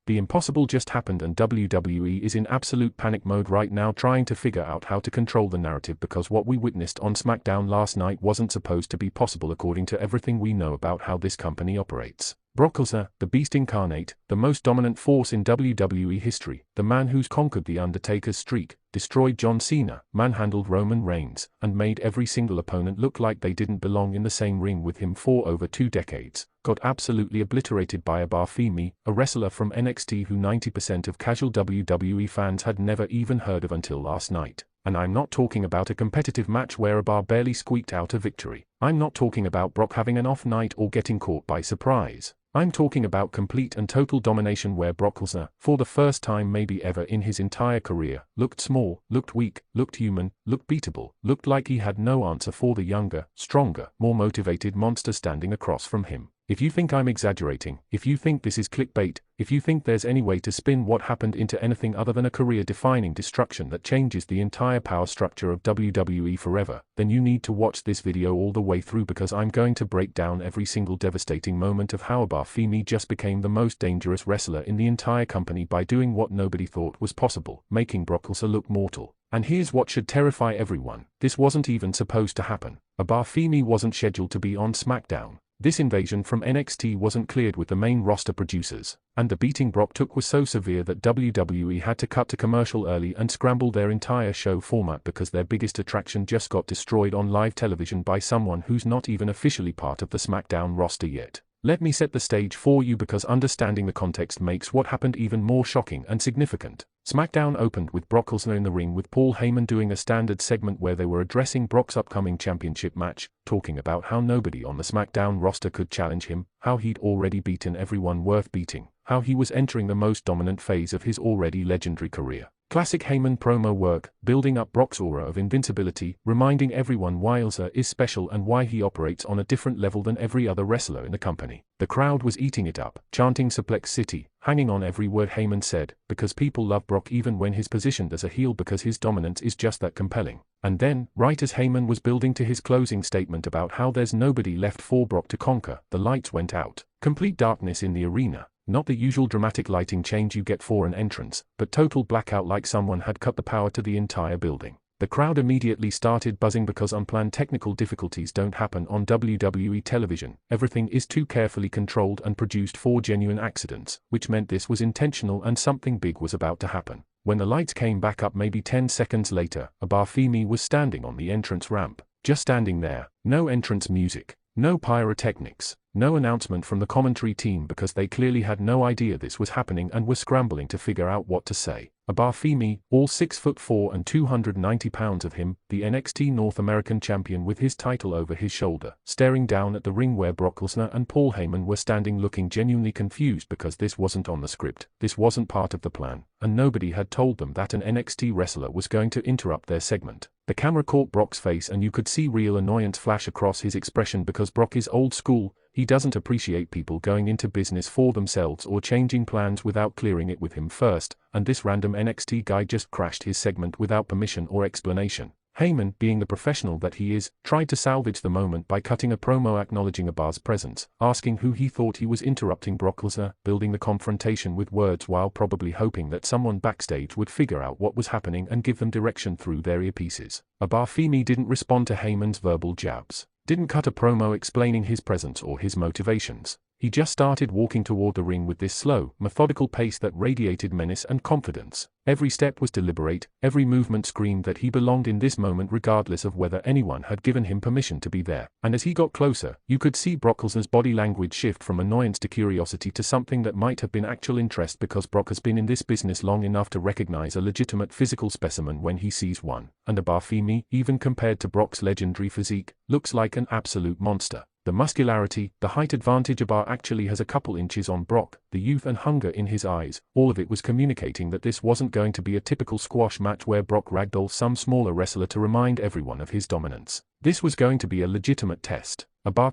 The impossible just happened and WWE is in absolute panic mode right now trying to figure out how to control the narrative because what we witnessed on SmackDown last night wasn't supposed to be possible according to everything we know about how this company operates. Brock Lesnar, the Beast Incarnate, the most dominant force in WWE history, the man who's conquered The Undertaker's streak, destroyed John Cena, manhandled Roman Reigns, and made every single opponent look like they didn't belong in the same ring with him for over 2 decades, got absolutely obliterated by FEMI, a wrestler from NXT who 90% of casual WWE fans had never even heard of until last night. And I'm not talking about a competitive match where a bar barely squeaked out a victory. I'm not talking about Brock having an off night or getting caught by surprise. I'm talking about complete and total domination where Brock Lesnar, for the first time maybe ever in his entire career, looked small, looked weak, looked human, looked beatable, looked like he had no answer for the younger, stronger, more motivated monster standing across from him. If you think I'm exaggerating, if you think this is clickbait, if you think there's any way to spin what happened into anything other than a career-defining destruction that changes the entire power structure of WWE forever, then you need to watch this video all the way through because I'm going to break down every single devastating moment of how FEMI just became the most dangerous wrestler in the entire company by doing what nobody thought was possible, making Brock Lesnar look mortal. And here's what should terrify everyone: this wasn't even supposed to happen. FEMI wasn't scheduled to be on SmackDown. This invasion from NXT wasn't cleared with the main roster producers, and the beating Brock took was so severe that WWE had to cut to commercial early and scramble their entire show format because their biggest attraction just got destroyed on live television by someone who's not even officially part of the SmackDown roster yet. Let me set the stage for you because understanding the context makes what happened even more shocking and significant. SmackDown opened with Brock Lesnar in the ring with Paul Heyman doing a standard segment where they were addressing Brock's upcoming championship match, talking about how nobody on the SmackDown roster could challenge him, how he'd already beaten everyone worth beating, how he was entering the most dominant phase of his already legendary career. Classic Heyman promo work, building up Brock's aura of invincibility, reminding everyone why Lesnar is special and why he operates on a different level than every other wrestler in the company. The crowd was eating it up, chanting Suplex City, hanging on every word Heyman said, because people love Brock even when he's positioned as a heel because his dominance is just that compelling. And then, right as Heyman was building to his closing statement about how there's nobody left for Brock to conquer, the lights went out. Complete darkness in the arena. Not the usual dramatic lighting change you get for an entrance, but total blackout like someone had cut the power to the entire building. The crowd immediately started buzzing because unplanned technical difficulties don't happen on WWE television. Everything is too carefully controlled and produced for genuine accidents, which meant this was intentional and something big was about to happen. When the lights came back up maybe 10 seconds later, FEMI was standing on the entrance ramp. Just standing there. No entrance music. No pyrotechnics. No announcement from the commentary team because they clearly had no idea this was happening and were scrambling to figure out what to say. FEMI, all 6'4" and 290 pounds of him, the NXT North American champion with his title over his shoulder, staring down at the ring where Brock Lesnar and Paul Heyman were standing looking genuinely confused because this wasn't on the script, this wasn't part of the plan, and nobody had told them that an NXT wrestler was going to interrupt their segment. The camera caught Brock's face and you could see real annoyance flash across his expression because Brock is old school. He doesn't appreciate people going into business for themselves or changing plans without clearing it with him first, and this random NXT guy just crashed his segment without permission or explanation. Heyman, being the professional that he is, tried to salvage the moment by cutting a promo acknowledging a bar's presence, asking who he thought he was interrupting Brock Lesnar, building the confrontation with words while probably hoping that someone backstage would figure out what was happening and give them direction through their earpieces. FEMI didn't respond to Heyman's verbal jabs. Didn't cut a promo explaining his presence or his motivations. He just started walking toward the ring with this slow, methodical pace that radiated menace and confidence. Every step was deliberate, every movement screamed that he belonged in this moment regardless of whether anyone had given him permission to be there. And as he got closer, you could see Brock Lesnar's body language shift from annoyance to curiosity to something that might have been actual interest because Brock has been in this business long enough to recognize a legitimate physical specimen when he sees one. And FEMI, even compared to Brock's legendary physique, looks like an absolute monster. The muscularity, the height advantage actually has a couple inches on Brock, the youth and hunger in his eyes, all of it was communicating that this wasn't going to be a typical squash match where Brock ragdolls some smaller wrestler to remind everyone of his dominance. This was going to be a legitimate test.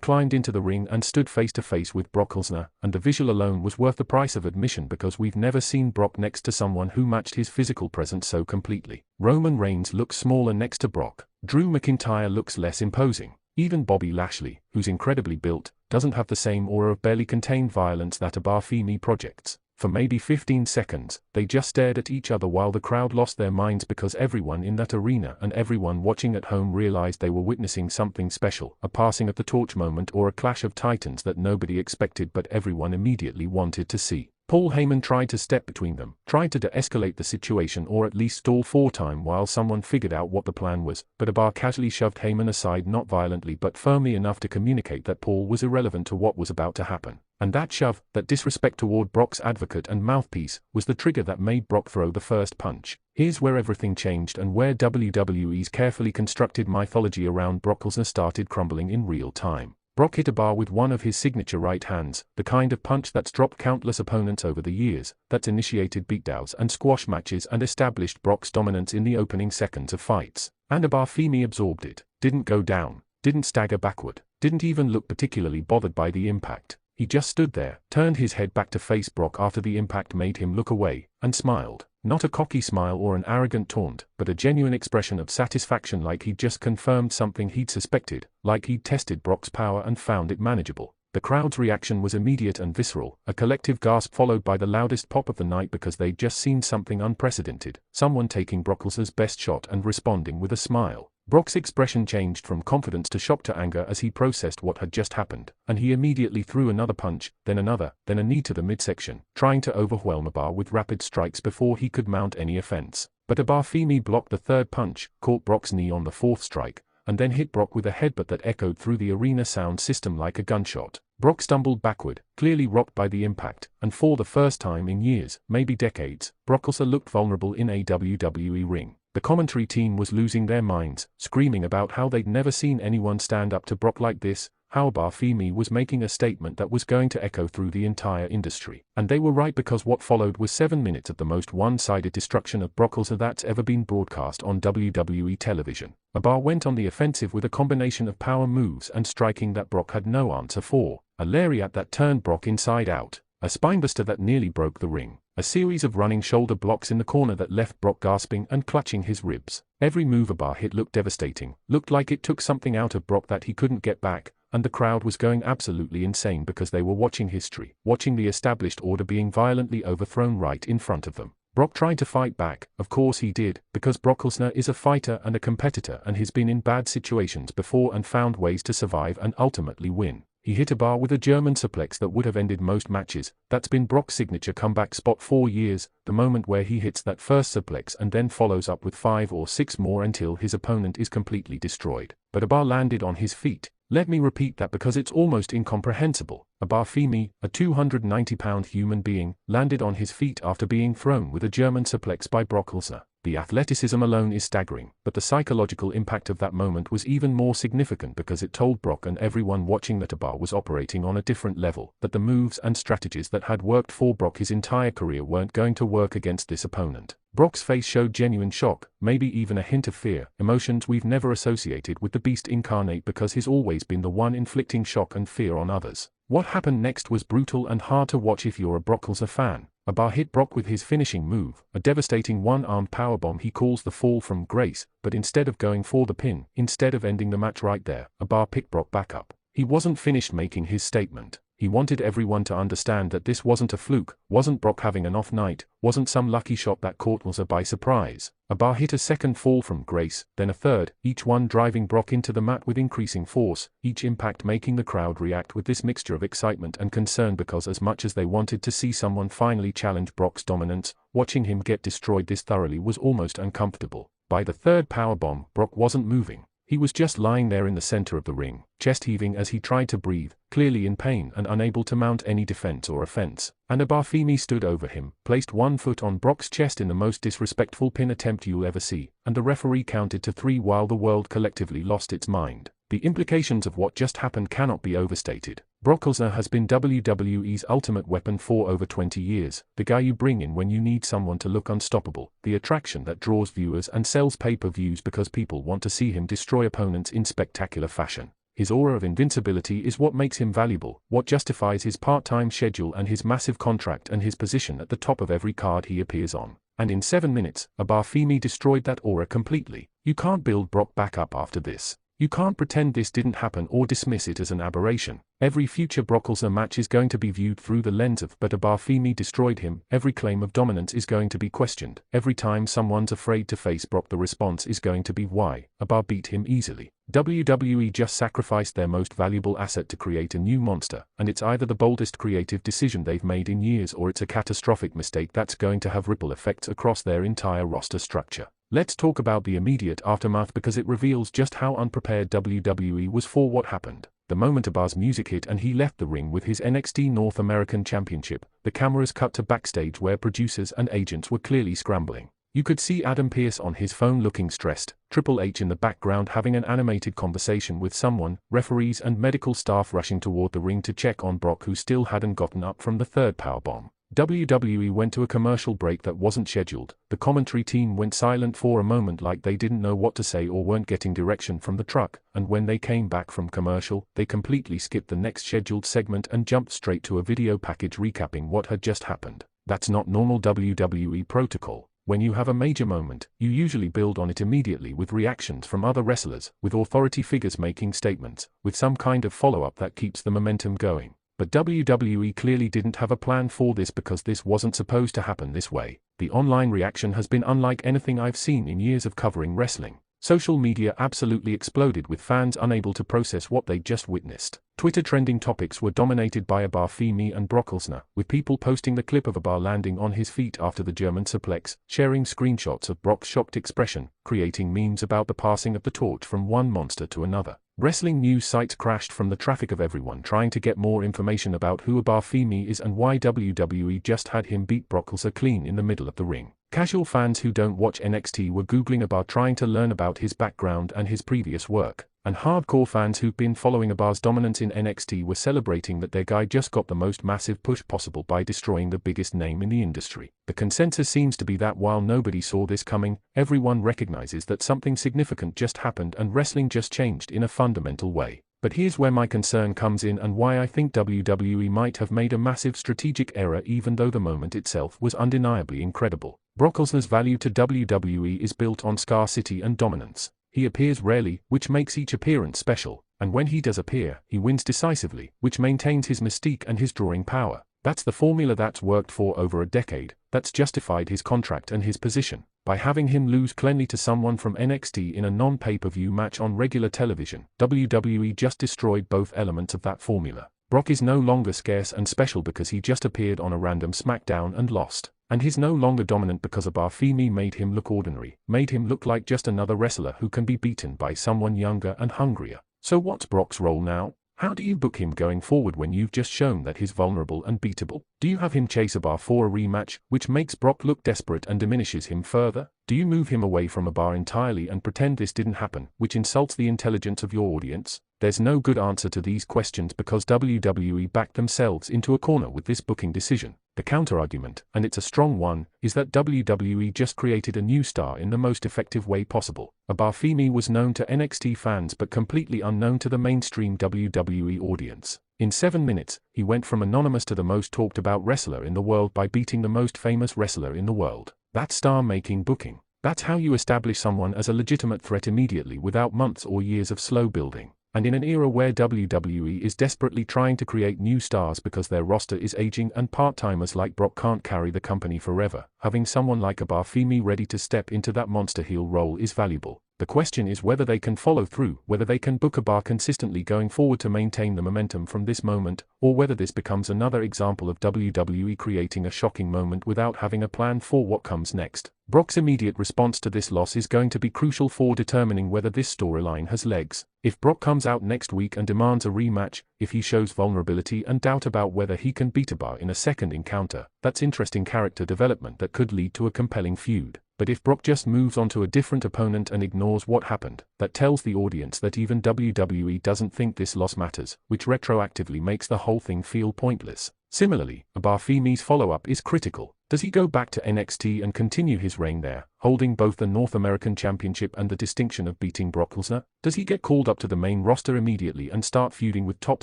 Climbed into the ring and stood face to face with Brock Lesnar, and the visual alone was worth the price of admission because we've never seen Brock next to someone who matched his physical presence so completely. Roman Reigns looks smaller next to Brock. Drew McIntyre looks less imposing. Even Bobby Lashley, who's incredibly built, doesn't have the same aura of barely contained violence that FEMI projects. For maybe 15 seconds, they just stared at each other while the crowd lost their minds because everyone in that arena and everyone watching at home realized they were witnessing something special, a passing of the torch moment or a clash of titans that nobody expected but everyone immediately wanted to see. Paul Heyman tried to step between them, tried to de-escalate the situation or at least stall for time while someone figured out what the plan was, but OBA casually shoved Heyman aside, not violently but firmly enough to communicate that Paul was irrelevant to what was about to happen. And that shove, that disrespect toward Brock's advocate and mouthpiece, was the trigger that made Brock throw the first punch. Here's where everything changed and where WWE's carefully constructed mythology around Brock Lesnar started crumbling in real time. Brock hit OBA with one of his signature right hands, the kind of punch that's dropped countless opponents over the years, that's initiated beatdowns and squash matches and established Brock's dominance in the opening seconds of fights. And FEMI absorbed it, didn't go down, didn't stagger backward, didn't even look particularly bothered by the impact. He just stood there, turned his head back to face Brock after the impact made him look away, and smiled. Not a cocky smile or an arrogant taunt, but a genuine expression of satisfaction, like he'd just confirmed something he'd suspected, like he'd tested Brock's power and found it manageable. The crowd's reaction was immediate and visceral, a collective gasp followed by the loudest pop of the night because they'd just seen something unprecedented, someone taking Brock Lesnar's best shot and responding with a smile. Brock's expression changed from confidence to shock to anger as he processed what had just happened, and he immediately threw another punch, then another, then a knee to the midsection, trying to overwhelm OBA with rapid strikes before he could mount any offense. But FEMI blocked the third punch, caught Brock's knee on the fourth strike, and then hit Brock with a headbutt that echoed through the arena sound system like a gunshot. Brock stumbled backward, clearly rocked by the impact, and for the first time in years, maybe decades, Brock Lesnar looked vulnerable in a WWE ring. The commentary team was losing their minds, screaming about how they'd never seen anyone stand up to Brock like this, how FEMI was making a statement that was going to echo through the entire industry. And they were right, because what followed was 7 minutes of the most one-sided destruction of Brock Lesnar that's ever been broadcast on WWE television. OBA went on the offensive with a combination of power moves and striking that Brock had no answer for, a lariat that turned Brock inside out, a spinebuster that nearly broke the ring, a series of running shoulder blocks in the corner that left Brock gasping and clutching his ribs. Every move OBA hit looked devastating, looked like it took something out of Brock that he couldn't get back, and the crowd was going absolutely insane because they were watching history, watching the established order being violently overthrown right in front of them. Brock tried to fight back, of course he did, because Brock Lesnar is a fighter and a competitor and he's been in bad situations before and found ways to survive and ultimately win. He hit OBA with a German suplex that would have ended most matches. That's been Brock's signature comeback spot for years, the moment where he hits that first suplex and then follows up with 5 or 6 more until his opponent is completely destroyed. But OBA landed on his feet. Let me repeat that because it's almost incomprehensible. FEMI, a 290-pound human being, landed on his feet after being thrown with a German suplex by Brock Lesnar. The athleticism alone is staggering, but the psychological impact of that moment was even more significant because it told Brock and everyone watching that OBA was operating on a different level, that the moves and strategies that had worked for Brock his entire career weren't going to work against this opponent. Brock's face showed genuine shock, maybe even a hint of fear, emotions we've never associated with the beast incarnate because he's always been the one inflicting shock and fear on others. What happened next was brutal and hard to watch if you're a Brock Lesnar fan. OBA hit Brock with his finishing move, a devastating one-armed powerbomb he calls the fall from grace, but instead of going for the pin, instead of ending the match right there, OBA picked Brock back up. He wasn't finished making his statement. He wanted everyone to understand that this wasn't a fluke, wasn't Brock having an off night, wasn't some lucky shot that caught Lesnar by surprise. OBA hit a second fall from grace, then a third, each one driving Brock into the mat with increasing force, each impact making the crowd react with this mixture of excitement and concern because as much as they wanted to see someone finally challenge Brock's dominance, watching him get destroyed this thoroughly was almost uncomfortable. By the third powerbomb, Brock wasn't moving. He was just lying there in the center of the ring, chest heaving as he tried to breathe, clearly in pain and unable to mount any defense or offense. And FEMI stood over him, placed one foot on Brock's chest in the most disrespectful pin attempt you'll ever see, and the referee counted to 3 while the world collectively lost its mind. The implications of what just happened cannot be overstated. Brock Lesnar has been WWE's ultimate weapon for over 20 years, the guy you bring in when you need someone to look unstoppable, the attraction that draws viewers and sells pay-per-views because people want to see him destroy opponents in spectacular fashion. His aura of invincibility is what makes him valuable, what justifies his part-time schedule and his massive contract and his position at the top of every card he appears on. And in 7 minutes, FEMI destroyed that aura completely. You can't build Brock back up after this. You can't pretend this didn't happen or dismiss it as an aberration. Every future Brock Lesnar match is going to be viewed through the lens of "but FEMI destroyed him." Every claim of dominance is going to be questioned. Every time someone's afraid to face Brock, the response is going to be "why? OBA beat him easily." WWE just sacrificed their most valuable asset to create a new monster, and it's either the boldest creative decision they've made in years or it's a catastrophic mistake that's going to have ripple effects across their entire roster structure. Let's talk about the immediate aftermath because it reveals just how unprepared WWE was for what happened. The moment OBA's music hit and he left the ring with his NXT North American Championship, the cameras cut to backstage where producers and agents were clearly scrambling. You could see Adam Pearce on his phone looking stressed, Triple H in the background having an animated conversation with someone, referees and medical staff rushing toward the ring to check on Brock, who still hadn't gotten up from the third powerbomb. WWE went to a commercial break that wasn't scheduled. The commentary team went silent for a moment like they didn't know what to say or weren't getting direction from the truck, and when they came back from commercial, they completely skipped the next scheduled segment and jumped straight to a video package recapping what had just happened. That's not normal WWE protocol. When you have a major moment, you usually build on it immediately with reactions from other wrestlers, with authority figures making statements, with some kind of follow-up that keeps the momentum going. But WWE clearly didn't have a plan for this because this wasn't supposed to happen this way. The online reaction has been unlike anything I've seen in years of covering wrestling. Social media absolutely exploded with fans unable to process what they'd just witnessed. Twitter trending topics were dominated by FEMI and Brock Lesnar, with people posting the clip of OBA landing on his feet after the German suplex, sharing screenshots of Brock's shocked expression, creating memes about the passing of the torch from one monster to another. Wrestling news sites crashed from the traffic of everyone trying to get more information about who FEMI is and why WWE just had him beat Brock Lesnar clean in the middle of the ring. Casual fans who don't watch NXT were Googling OBA trying to learn about his background and his previous work. And hardcore fans who've been following OBA's dominance in NXT were celebrating that their guy just got the most massive push possible by destroying the biggest name in the industry. The consensus seems to be that while nobody saw this coming, everyone recognizes that something significant just happened and wrestling just changed in a fundamental way. But here's where my concern comes in and why I think WWE might have made a massive strategic error even though the moment itself was undeniably incredible. Brock Lesnar's value to WWE is built on scarcity and dominance. He appears rarely, which makes each appearance special, and when he does appear, he wins decisively, which maintains his mystique and his drawing power. That's the formula that's worked for over a decade, that's justified his contract and his position. By having him lose cleanly to someone from NXT in a non-pay-per-view match on regular television, WWE just destroyed both elements of that formula. Brock is no longer scarce and special because he just appeared on a random Smackdown and lost. And he's no longer dominant because FEMI made him look ordinary, made him look like just another wrestler who can be beaten by someone younger and hungrier. So what's Brock's role now? How do you book him going forward when you've just shown that he's vulnerable and beatable? Do you have him chase OBA for a rematch, which makes Brock look desperate and diminishes him further? Do you move him away from OBA entirely and pretend this didn't happen, which insults the intelligence of your audience? There's no good answer to these questions because WWE backed themselves into a corner with this booking decision. The counter-argument, and it's a strong one, is that WWE just created a new star in the most effective way possible. FEMI was known to NXT fans but completely unknown to the mainstream WWE audience. In 7 minutes, he went from anonymous to the most talked about wrestler in the world by beating the most famous wrestler in the world. That's star-making booking. That's how you establish someone as a legitimate threat immediately without months or years of slow building. And in an era where WWE is desperately trying to create new stars because their roster is aging and part-timers like Brock can't carry the company forever, having someone like FEMI ready to step into that monster heel role is valuable. The question is whether they can follow through, whether they can book OBA consistently going forward to maintain the momentum from this moment, or whether this becomes another example of WWE creating a shocking moment without having a plan for what comes next. Brock's immediate response to this loss is going to be crucial for determining whether this storyline has legs. If Brock comes out next week and demands a rematch, if he shows vulnerability and doubt about whether he can beat OBA in a second encounter, that's interesting character development that could lead to a compelling feud. But if Brock just moves on to a different opponent and ignores what happened, that tells the audience that even WWE doesn't think this loss matters, which retroactively makes the whole thing feel pointless. Similarly, FEMI's follow-up is critical. Does he go back to NXT and continue his reign there, holding both the North American Championship and the distinction of beating Brock Lesnar? Does he get called up to the main roster immediately and start feuding with top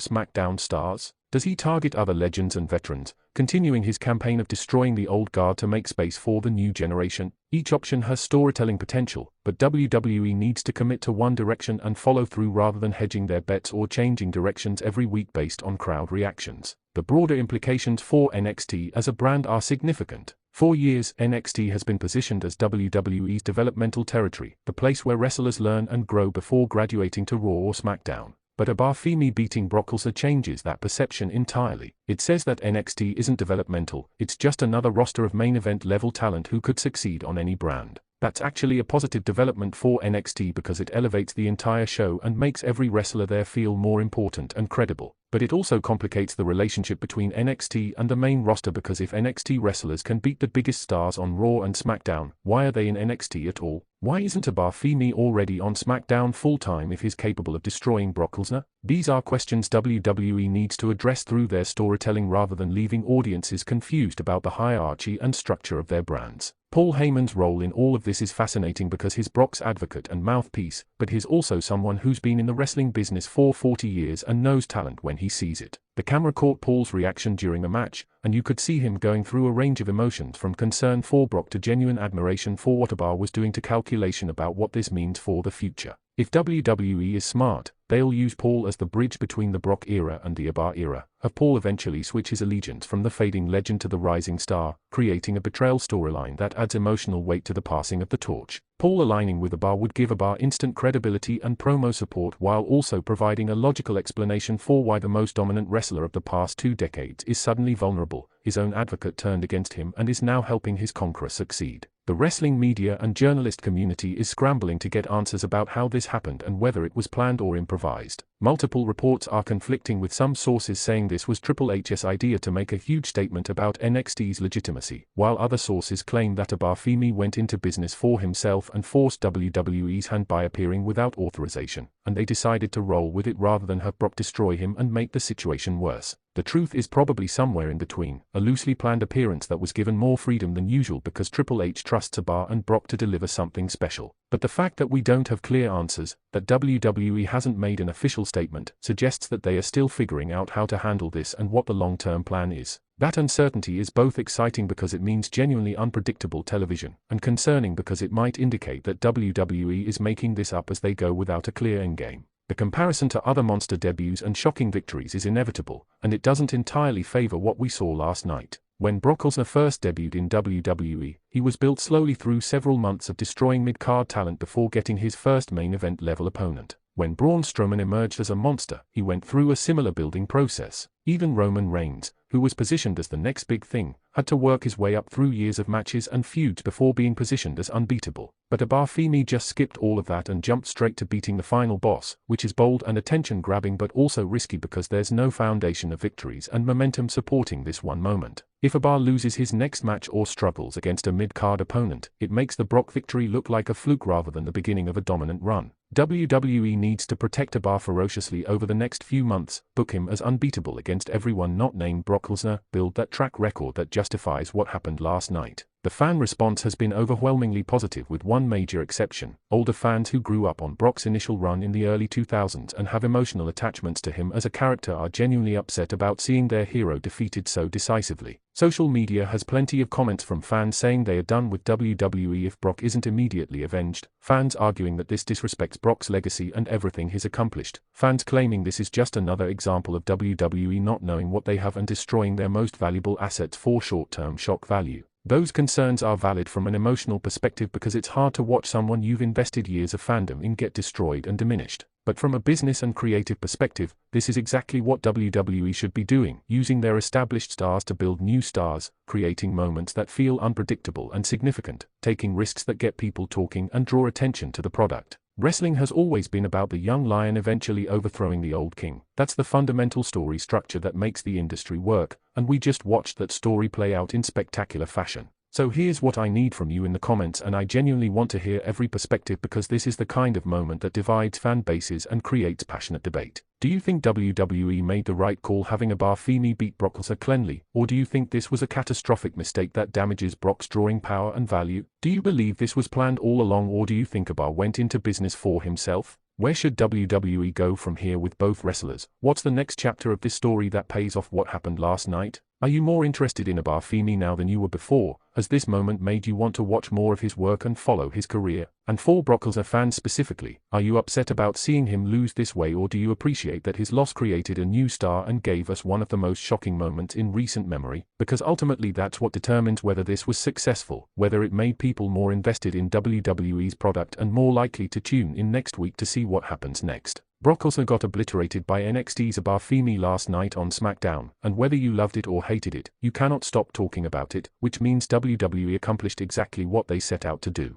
SmackDown stars? Does he target other legends and veterans, continuing his campaign of destroying the old guard to make space for the new generation. Each option has storytelling potential, but WWE needs to commit to one direction and follow through rather than hedging their bets or changing directions every week based on crowd reactions. The broader implications for NXT as a brand are significant. For years, NXT has been positioned as WWE's developmental territory, the place where wrestlers learn and grow before graduating to Raw or Smackdown. But FEMI beating Brock Lesnar changes that perception entirely. It says that NXT isn't developmental, it's just another roster of main event level talent who could succeed on any brand. That's actually a positive development for NXT because it elevates the entire show and makes every wrestler there feel more important and credible. But it also complicates the relationship between NXT and the main roster because if NXT wrestlers can beat the biggest stars on Raw and SmackDown, why are they in NXT at all? Why isn't FEMI already on SmackDown full-time if he's capable of destroying Brock Lesnar? These are questions WWE needs to address through their storytelling rather than leaving audiences confused about the hierarchy and structure of their brands. Paul Heyman's role in all of this is fascinating because he's Brock's advocate and mouthpiece, but he's also someone who's been in the wrestling business for 40 years and knows talent when he sees it. The camera caught Paul's reaction during the match, and you could see him going through a range of emotions from concern for Brock to genuine admiration for what OBA was doing to calculation about what this means for the future. If WWE is smart, they'll use Paul as the bridge between the Brock era and the OBA era, have Paul eventually switch his allegiance from the fading legend to the rising star, creating a betrayal storyline that adds emotional weight to the passing of the torch. Paul aligning with OBA would give OBA instant credibility and promo support while also providing a logical explanation for why the most dominant wrestler of the past 2 decades is suddenly vulnerable, his own advocate turned against him and is now helping his conqueror succeed. The wrestling media and journalist community is scrambling to get answers about how this happened and whether it was planned or improvised. Multiple reports are conflicting with some sources saying this was Triple H's idea to make a huge statement about NXT's legitimacy, while other sources claim that FEMI went into business for himself and forced WWE's hand by appearing without authorization, and they decided to roll with it rather than have Brock destroy him and make the situation worse. The truth is probably somewhere in between, a loosely planned appearance that was given more freedom than usual because Triple H trusts OBA and Brock to deliver something special. But the fact that we don't have clear answers, that WWE hasn't made an official statement, suggests that they are still figuring out how to handle this and what the long-term plan is. That uncertainty is both exciting because it means genuinely unpredictable television, and concerning because it might indicate that WWE is making this up as they go without a clear endgame. The comparison to other monster debuts and shocking victories is inevitable, and it doesn't entirely favor what we saw last night. When Brock Lesnar first debuted in WWE, he was built slowly through several months of destroying mid-card talent before getting his first main event level opponent. When Braun Strowman emerged as a monster, he went through a similar building process. Even Roman Reigns, who was positioned as the next big thing, had to work his way up through years of matches and feuds before being positioned as unbeatable. But FEMI just skipped all of that and jumped straight to beating the final boss, which is bold and attention-grabbing but also risky because there's no foundation of victories and momentum supporting this one moment. If OBA loses his next match or struggles against a mid-card opponent, it makes the Brock victory look like a fluke rather than the beginning of a dominant run. WWE needs to protect OBA ferociously over the next few months, book him as unbeatable against everyone not named Brock Lesnar, build that track record that justifies what happened last night. The fan response has been overwhelmingly positive with one major exception: older fans who grew up on Brock's initial run in the early 2000s and have emotional attachments to him as a character are genuinely upset about seeing their hero defeated so decisively. Social media has plenty of comments from fans saying they are done with WWE if Brock isn't immediately avenged, fans arguing that this disrespects Brock's legacy and everything he's accomplished, fans claiming this is just another example of WWE not knowing what they have and destroying their most valuable assets for short-term shock value. Those concerns are valid from an emotional perspective because it's hard to watch someone you've invested years of fandom in get destroyed and diminished. But from a business and creative perspective, this is exactly what WWE should be doing, using their established stars to build new stars, creating moments that feel unpredictable and significant, taking risks that get people talking and draw attention to the product. Wrestling has always been about the young lion eventually overthrowing the old king. That's the fundamental story structure that makes the industry work, and we just watched that story play out in spectacular fashion. So here's what I need from you in the comments, and I genuinely want to hear every perspective because this is the kind of moment that divides fan bases and creates passionate debate. Do you think WWE made the right call having FEMI beat Brock Lesnar cleanly, or do you think this was a catastrophic mistake that damages Brock's drawing power and value? Do you believe this was planned all along, or do you think OBA went into business for himself? Where should WWE go from here with both wrestlers? What's the next chapter of this story that pays off what happened last night? Are you more interested in OBA FEMI now than you were before? Has this moment made you want to watch more of his work and follow his career? And for Brock Lesnar fans specifically, are you upset about seeing him lose this way, or do you appreciate that his loss created a new star and gave us one of the most shocking moments in recent memory? Because ultimately that's what determines whether this was successful, whether it made people more invested in WWE's product and more likely to tune in next week to see what happens next. Brock Lesnar got obliterated by NXT's OBA FEMI last night on Smackdown, and whether you loved it or hated it, you cannot stop talking about it, which means WWE accomplished exactly what they set out to do.